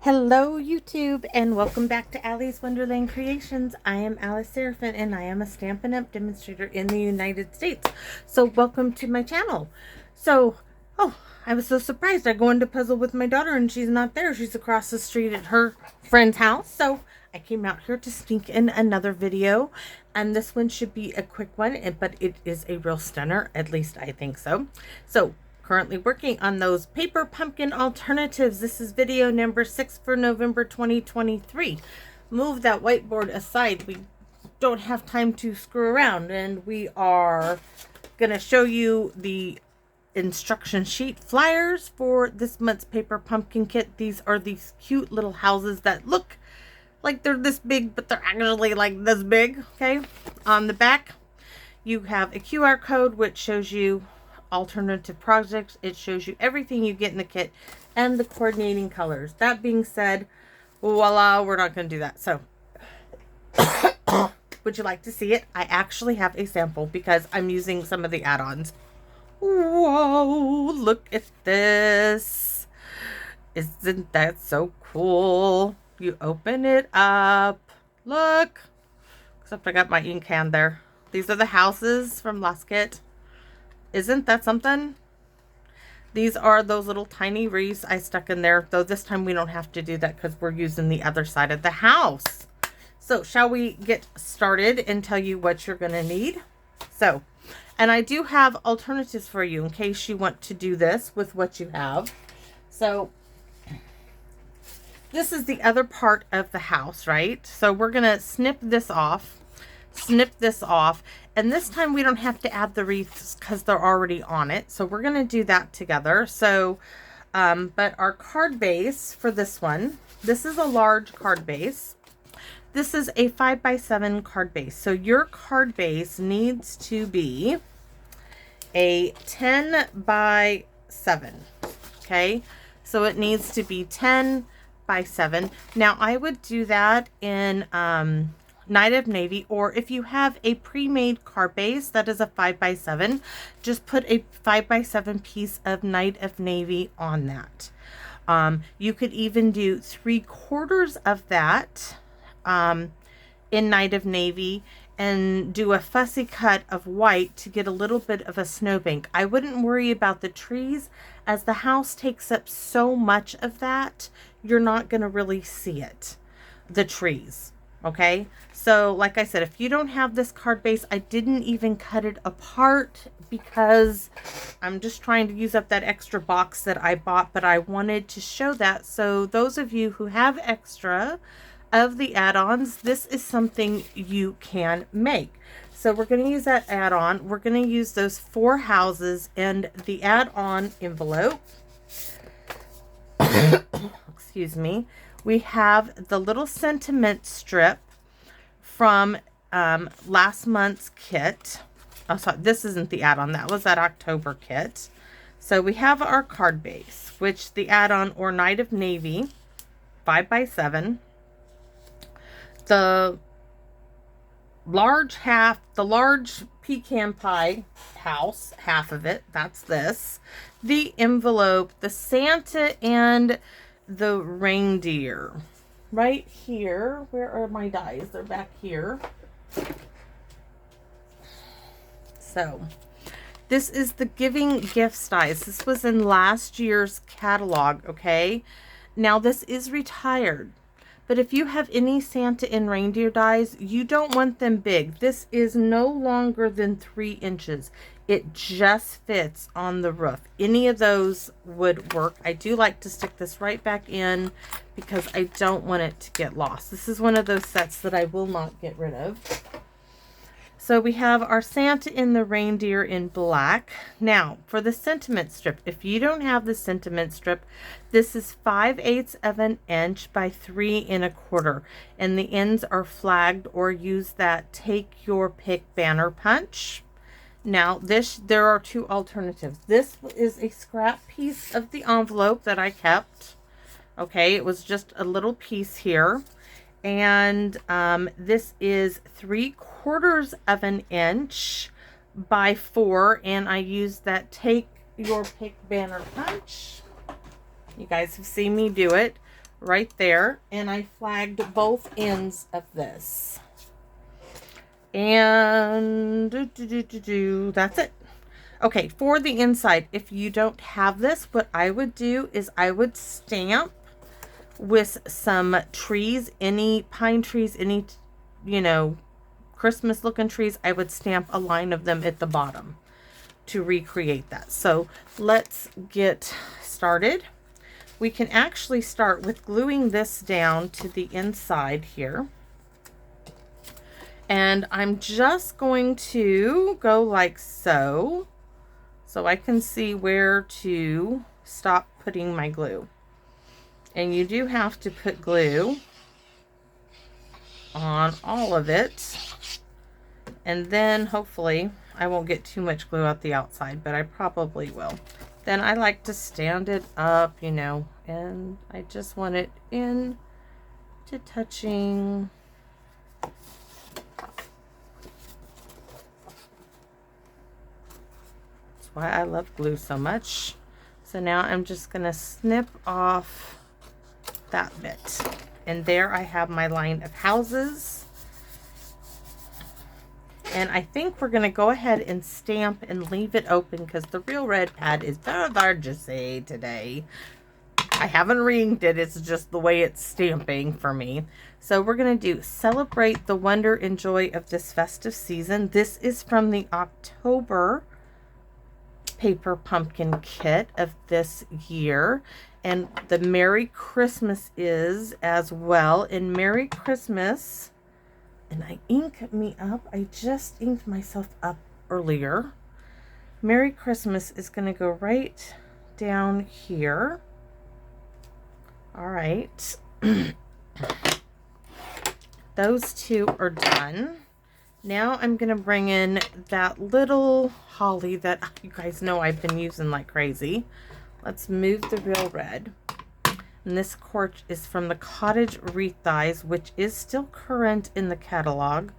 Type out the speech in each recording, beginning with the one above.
Hello YouTube and welcome back to Allie's Wonderland Creations. I am Alice Seraphin and I am a Stampin' Up! Demonstrator in the United States. So welcome to my channel. I was so surprised. I go into puzzle with my daughter and she's not there. She's across the street at her friend's house. So I came out here to sneak in another video, and this one should be a quick one, but it is a real stunner. At least I think so. So currently working on those paper pumpkin alternatives. This is video number 6 for November 2023. Move that whiteboard aside. We don't have time to screw around, and we are going to show you the instruction sheet flyers for this month's paper pumpkin kit. These are these cute little houses that look like they're this big, but they're actually like this big. Okay, on the back you have a QR code which shows you alternative projects. It shows you everything you get in the kit and the coordinating colors. That being said, voila, we're not going to do that. So would you like to see it? I actually have a sample because I'm using some of the add-ons. Whoa, look at this. Isn't that so cool? You open it up. Look. Except I got my ink hand there. These are the houses from last kit. Isn't that something? These are those little tiny wreaths I stuck in there, though this time we don't have to do that because we're using the other side of the house. So shall we get started and tell you what you're going to need? So, and I do have alternatives for you in case you want to do this with what you have. So this is the other part of the house, right? So we're going to snip this off, and this time we don't have to add the wreaths because they're already on it. So we're going to do that together. So, but our card base for this one, this is a large card base. This is a 5x7 card base. So your card base needs to be a 10 by 7. Okay. So it needs to be 10 by 7. Now I would do that in, Night of Navy, or if you have a pre-made card base that is a 5x7, just put a 5x7 piece of Night of Navy on that. You could even do 3/4 of that in Night of Navy and do a fussy cut of white to get a little bit of a snowbank. I wouldn't worry about the trees as the house takes up so much of that. You're not going to really see it, the trees. Okay, so like I said, if you don't have this card base, I didn't even cut it apart because I'm just trying to use up that extra box that I bought, but I wanted to show that. So those of you who have extra of the add-ons, this is something you can make. So we're going to use that add-on. We're going to use those 4 houses and the add-on envelope. Excuse me. We have the little sentiment strip from last month's kit. Oh, sorry, this isn't the add-on. That was that October kit. So we have our card base, which the add-on or Night of Navy, 5x7. The large pecan pie house, half of it, that's this. The envelope, the Santa and the reindeer right here. Where are my dies? They're back here. So this is the Giving Gifts dies. This was in last year's catalog. Okay, now this is retired, but if you have any Santa and reindeer dies, you don't want them big. This is no longer than 3 inches. It just fits on the roof. Any of those would work. I do like to stick this right back in because I don't want it to get lost. This is one of those sets that I will not get rid of. So we have our Santa and the reindeer in black. Now for the sentiment strip, if you don't have the sentiment strip, this is 5/8 of an inch by 3 1/4, and the ends are flagged, or use that take your pick banner punch. Now there are 2 alternatives. This is a scrap piece of the envelope that I kept. Okay, it was just a little piece here. And this is 3/4 of an inch by 4, and I used that take your pick banner punch. You guys have seen me do it. right there. And I flagged both ends of this. And that's it. Okay, for the inside, if you don't have this, what I would do is I would stamp with some trees, any pine trees, any, you know, Christmas looking trees. I would stamp a line of them at the bottom to recreate that. So let's get started. We can actually start with gluing this down to the inside here. And I'm just going to go like so I can see where to stop putting my glue. And you do have to put glue on all of it. And then hopefully I won't get too much glue out the outside, but I probably will. Then I like to stand it up, you know, and I just want it in to touching. That's why I love glue so much. So now I'm just going to snip off that bit. And there I have my line of houses. And I think we're going to go ahead and stamp and leave it open because the Real Red pad is very hard to see today. I haven't ringed it. It's just the way it's stamping for me. So we're going to do Celebrate the Wonder and Joy of this Festive Season. This is from the October paper pumpkin kit of this year. And the Merry Christmas is as well. And Merry Christmas... And I ink me up. I just inked myself up earlier. Merry Christmas is going to go right down here. All right. Those two are done. Now I'm going to bring in that little holly that you guys know I've been using like crazy. Let's move the Real Red. And this, of course, is from the Cottage Wreath Dies, which is still current in the catalog.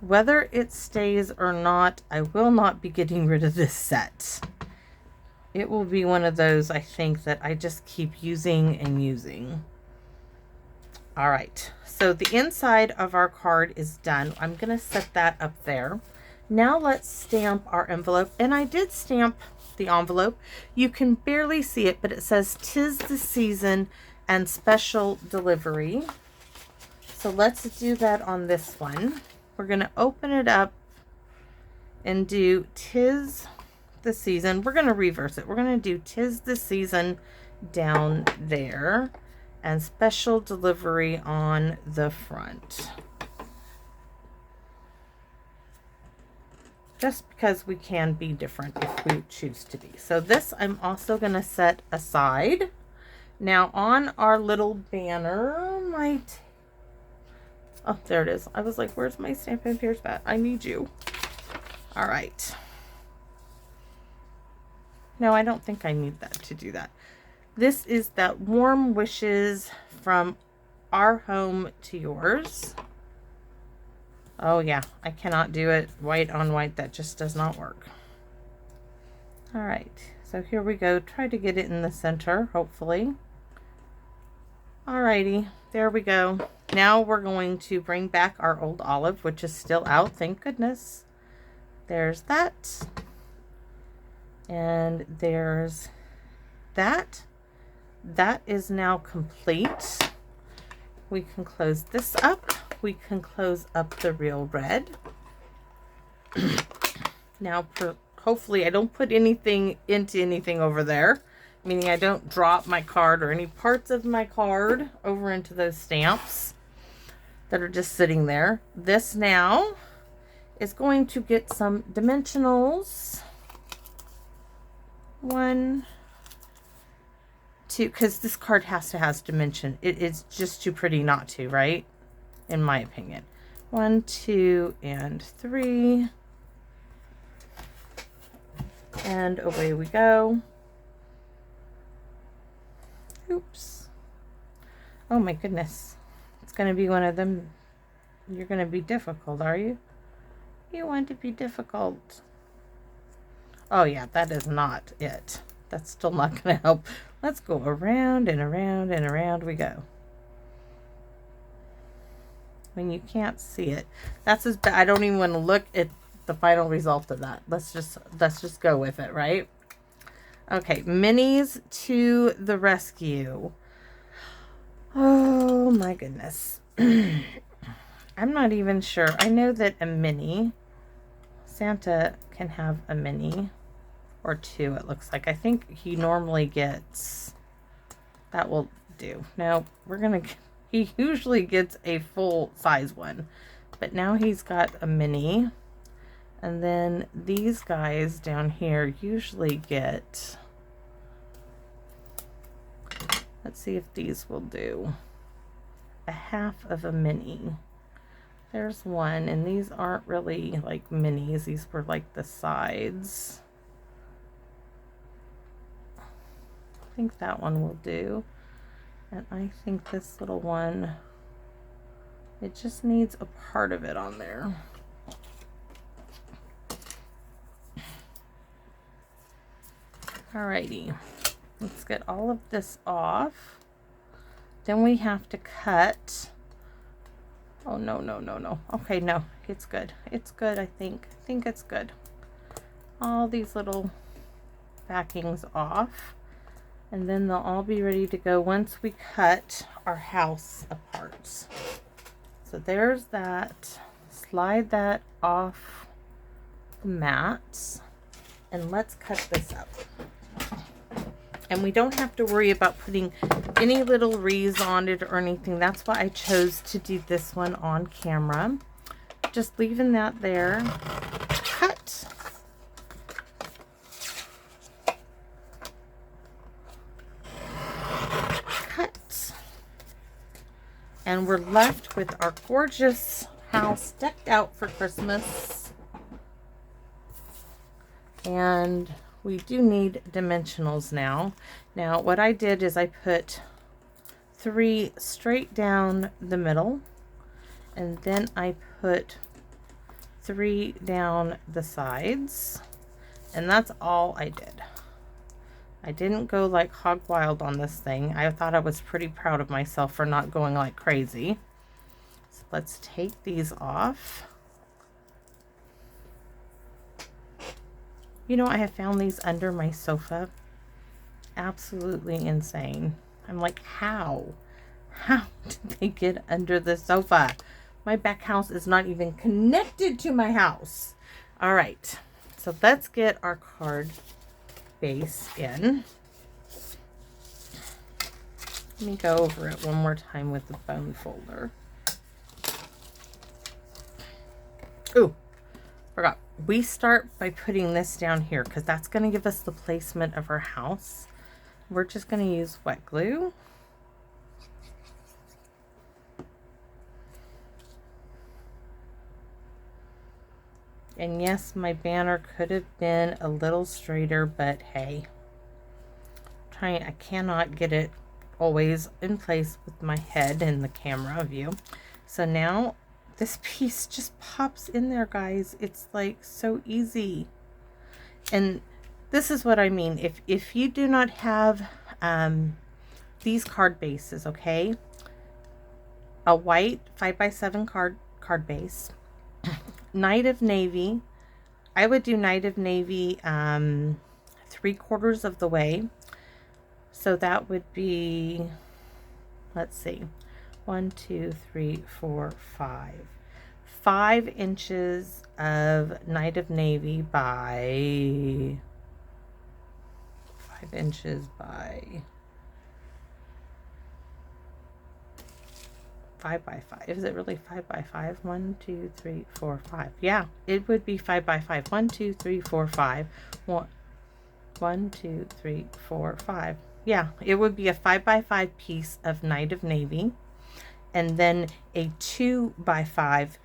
Whether it stays or not, I will not be getting rid of this set. It will be one of those, I think, that I just keep using and using. All right, so the inside of our card is done. I'm going to set that up there. Now let's stamp our envelope. And I did stamp the envelope. You can barely see it, but it says "'Tis the Season" and "Special Delivery." So let's do that on this one. We're going to open it up and do "'Tis the Season." We're going to reverse it. We're going to do "'Tis the Season" down there and "Special Delivery" on the front. Just because we can be different if we choose to be. So this I'm also going to set aside. Now on our little banner, oh, there it is. I was like, where's my Stampin' Pierce bat? I need you. All right. No, I don't think I need that to do that. This is that Warm Wishes from Our Home to Yours. Oh yeah, I cannot do it white on white. That just does not work. All right, so here we go. Try to get it in the center, hopefully. All righty, there we go. Now we're going to bring back our old olive, which is still out, thank goodness. There's that. And there's that. That is now complete. We can close this up. We can close up the Real Red. Now, hopefully I don't put anything into anything over there, meaning I don't drop my card or any parts of my card over into those stamps that are just sitting there. This now is going to get some dimensionals. 1, 2, because this card has to have dimension. It is just too pretty not to, right? In my opinion. 1, 2, and 3. And away we go. Oops. Oh my goodness. It's going to be one of them. You're going to be difficult, are you? You want to be difficult. Oh yeah, that is not it. That's still not going to help. Let's go around and around and around we go. when you can't see it. That's as bad. I don't even want to look at the final result of that. Let's just go with it, right? Okay, minis to the rescue. Oh my goodness. I'm not even sure. I know that a mini, Santa can have a mini or two, it looks like. I think he normally gets, that will do. No, he usually gets a full size one, but now he's got a mini. And then these guys down here usually get, let's see if these will do, a half of a mini. There's one, and these aren't really like minis. These were like the sides. I think that one will do. And I think this little one, it just needs a part of it on there. Alrighty, let's get all of this off. Then we have to cut. Oh, no, no, no, no. Okay, no, it's good. It's good, I think. I think it's good. All these little backings off. And then they'll all be ready to go once we cut our house apart. So there's that. Slide that off the mat. And let's cut this up. And we don't have to worry about putting any little wreaths on it or anything. That's why I chose to do this one on camera. Just leaving that there. Cut. Cut. And we're left with our gorgeous house decked out for Christmas. And we do need dimensionals now. Now, what I did is I put 3 straight down the middle, and then I put 3 down the sides, and that's all I did. I didn't go like hog wild on this thing. I thought I was pretty proud of myself for not going like crazy. So let's take these off. You know, I have found these under my sofa. Absolutely insane. I'm like, how? How did they get under the sofa? My back house is not even connected to my house. All right. So let's get our card base in. Let me go over it one more time with the bone folder. Ooh, forgot. We start by putting this down here because that's going to give us the placement of our house. We're just going to use wet glue. And yes, my banner could have been a little straighter, but hey, I cannot get it always in place with my head in the camera view. So now this piece just pops in there, guys. It's like so easy. And this is what I mean. If you do not have these card bases, okay, a white 5x7 card base, Night of Navy, I would do Night of Navy 3/4 of the way. So that would be, let's see, 1, 2, 3, 4, 5. 5 inches of Night of Navy by 5 inches by 5x5. Is it really 5x5? 1, 2, 3, 4, 5. Yeah, it would be 5x5. 1, 2, 3, 4, 5. 1, 2, 3, 4, 5. Yeah, it would be a 5x5 piece of Night of Navy, and then a 2x5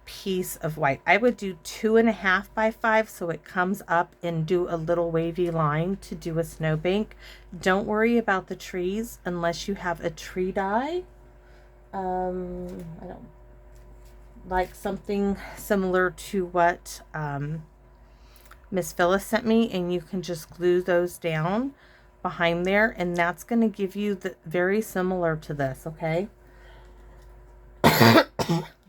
piece of white. I would do 2.5 by 5 so it comes up and do a little wavy line to do a snowbank. Don't worry about the trees unless you have a tree die. I don't like something similar to what Miss Phyllis sent me, and you can just glue those down behind there, and that's going to give you the very similar to this, okay?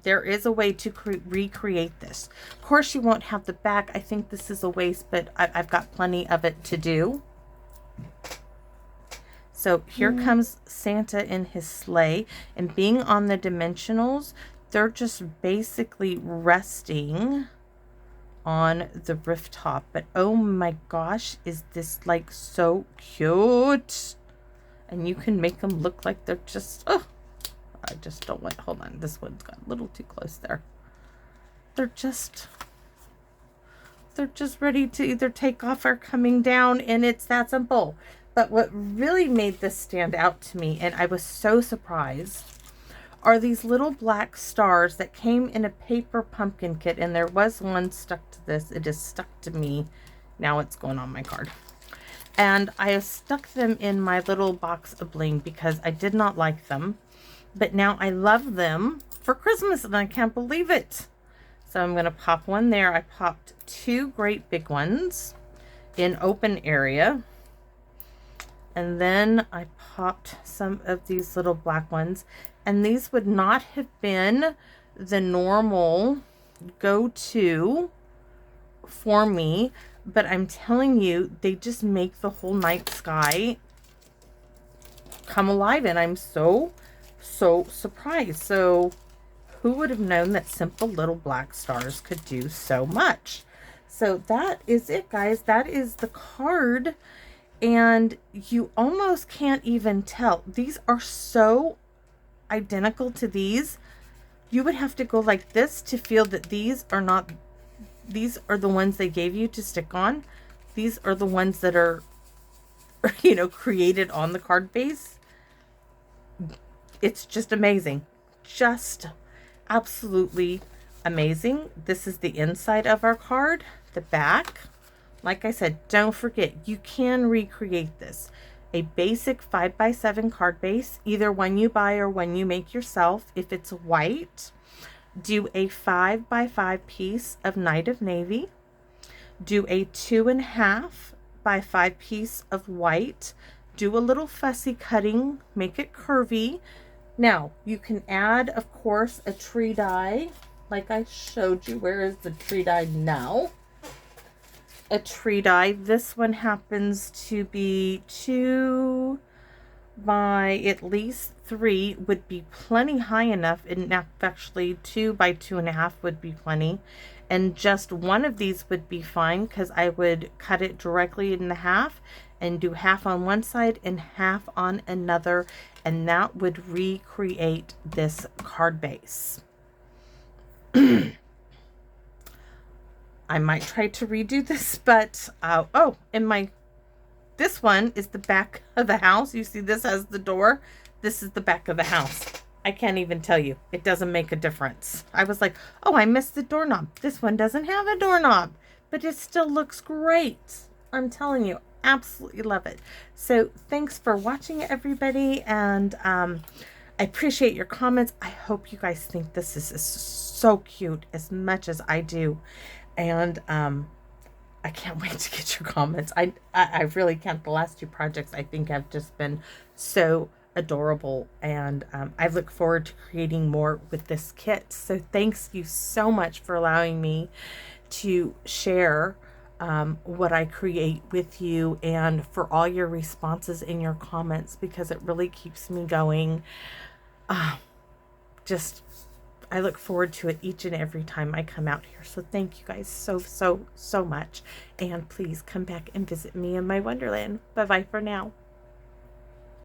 There is a way to recreate this. Of course, you won't have the back. I think this is a waist, but I've got plenty of it to do. So here comes Santa in his sleigh, and being on the dimensionals, they're just basically resting on the rooftop. But oh my gosh, is this like so cute? And you can make them look like they're just, oh, I just don't want, hold on, this one's got a little too close there. They're just ready to either take off or coming down, and it's that simple. But what really made this stand out to me, and I was so surprised, are these little black stars that came in a paper pumpkin kit. And there was one stuck to this. It is stuck to me. Now it's going on my card. And I have stuck them in my little box of bling because I did not like them. But now I love them for Christmas, and I can't believe it. So I'm going to pop one there. I popped 2 great big ones in open area. And then I popped some of these little black ones. And these would not have been the normal go-to for me. But I'm telling you, they just make the whole night sky come alive. And I'm so surprised. So who would have known that simple little black stars could do so much? So that is it, guys. That is the card. And you almost can't even tell. These are so identical to these. You would have to go like this to feel that these are not, these are the ones they gave you to stick on. These are the ones that are, you know, created on the card base. It's just amazing. Just absolutely amazing. This is the inside of our card. The back. Like I said, don't forget, you can recreate this. A basic 5x7 card base, either one you buy or one you make yourself. If it's white, do a 5x5 piece of Night of Navy. Do a 2.5x5 piece of white. Do a little fussy cutting, make it curvy. Now, you can add, of course, a tree die, like I showed you. Where is the tree die now? A tree die. This one happens to be 2 by at least 3 would be plenty high enough. And actually 2 by 2.5 would be plenty. And just one of these would be fine, because I would cut it directly in half and do half on one side and half on another. And that would recreate this card base. I might try to redo this, but oh, and this one is the back of the house. You see this has the door. This is the back of the house. I can't even tell you. It doesn't make a difference. I was like, oh, I missed the doorknob. This one doesn't have a doorknob, but it still looks great. I'm telling you, absolutely love it. So thanks for watching, everybody, and I appreciate your comments. I hope you guys think this is so cute as much as I do. And I can't wait to get your comments. I really can't. The last 2 projects I think have just been so adorable, and I look forward to creating more with this kit. So thanks you so much for allowing me to share what I create with you, and for all your responses in your comments, because it really keeps me going. I look forward to it each and every time I come out here. So thank you guys so much. And please come back and visit me in my wonderland. Bye-bye for now.